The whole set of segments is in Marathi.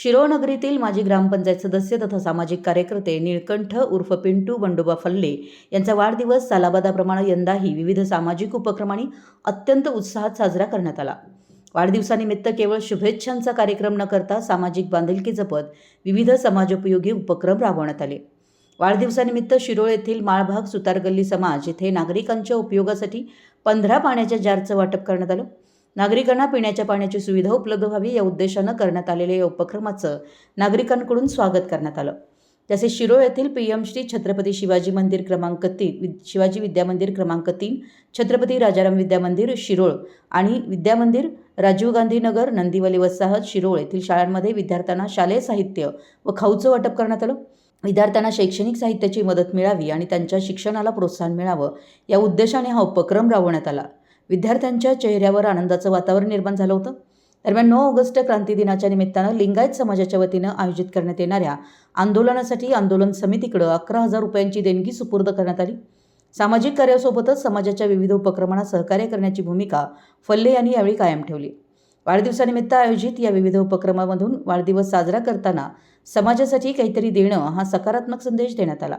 शिरोळ नगरीतील माजी ग्रामपंचायत सदस्य तथा सामाजिक कार्यकर्ते निळकंठ उर्फ पिंटू बंडोबा फल्ले यांचा वाढदिवस सालाबादाप्रमाणे यंदाही विविध सामाजिक उपक्रमांनी अत्यंत उत्साहात साजरा करण्यात आला। वाढदिवसानिमित्त केवळ शुभेच्छांचा कार्यक्रम न करता सामाजिक बांधिलकी जपत विविध समाजोपयोगी उपक्रम राबवण्यात आले। वाढदिवसानिमित्त शिरोळ येथील माळभाग सुतारगल्ली समाज येथे नागरिकांच्या उपयोगासाठी 15 पाण्याच्या जारचं वाटप करण्यात आलं। नागरिकांना पिण्याच्या पाण्याची सुविधा उपलब्ध व्हावी या उद्देशानं करण्यात आलेल्या या उपक्रमाचं नागरिकांकडून स्वागत करण्यात आलं। तसेच शिरोळ येथील पीएम श्री छत्रपती शिवाजी मंदिर क्रमांक 3 शिवाजी विद्या मंदिर क्रमांक 3 छत्रपती राजाराम विद्या मंदिर शिरोळ आणि विद्या मंदिर राजीव गांधी नगर नंदिवली वसाहत शिरोळ येथील शाळांमध्ये विद्यार्थ्यांना शालेय साहित्य व खाऊचं वाटप करण्यात आलं। विद्यार्थ्यांना शैक्षणिक साहित्याची मदत मिळावी आणि त्यांच्या शिक्षणाला प्रोत्साहन मिळावं या उद्देशाने हा उपक्रम राबवण्यात आला। विद्यार्थ्यांच्या चेहऱ्यावर आनंदाचं वातावरण निर्माण झालं होतं। दरम्यान 9 ऑगस्ट क्रांती दिनाच्या निमित्तानं लिंगायत समाजाच्या वतीनं आयोजित करण्यात येणाऱ्या आंदोलनासाठी आंदोलन समितीकडे 11,000 रुपयांची देणगी सुपूर्द करण्यात आली। सामाजिक कार्यासोबतच समाजाच्या विविध उपक्रमांना सहकार्य करण्याची भूमिका फल्ले यांनी यावेळी कायम ठेवली। वाढदिवसानिमित्त आयोजित या विविध उपक्रमामधून वाढदिवस साजरा करताना समाजासाठी काहीतरी देणं हा सकारात्मक संदेश देण्यात आला।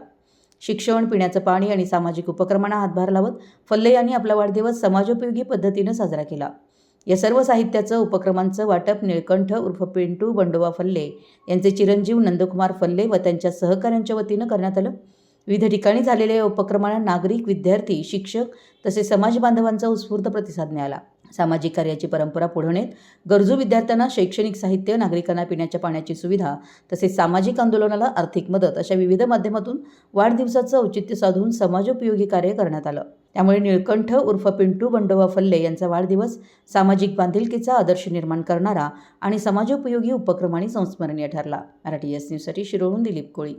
शिक्षण, पिण्याचं पाणी आणि सामाजिक उपक्रमांना हातभार लावत फल्ले यांनी आपला वाढदिवस समाजोपयोगी पद्धतीनं साजरा केला। या सर्व साहित्याचं उपक्रमांचं वाटप निळकंठ उर्फ पिंटू बंडोबा फल्ले यांचे चिरंजीव नंदकुमार फल्ले व त्यांच्या सहकाऱ्यांच्या वतीनं करण्यात आलं। विविध ठिकाणी झालेल्या या उपक्रमांना नागरिक, विद्यार्थी, शिक्षक तसेच समाज बांधवांचा उत्स्फूर्त प्रतिसाद मिळाला। सामाजिक कार्याची परंपरा पुढे नेत गरजू विद्यार्थ्यांना शैक्षणिक साहित्य, नागरिकांना पिण्याच्या पाण्याची सुविधा तसेच सामाजिक आंदोलनाला आर्थिक मदत अशा विविध माध्यमातून वाढदिवसाचं औचित्य साधून समाजोपयोगी कार्य करण्यात आलं। त्यामुळे निळकंठ उर्फ पिंटू बंडोबा फल्ले यांचा वाढदिवस सामाजिक बांधिलकीचा आदर्श निर्माण करणारा आणि समाजोपयोगी उपक्रमांनी संस्मरणीय ठरला। मराठी एस न्यूजसाठी शिरोळहून दिलीप कोळी।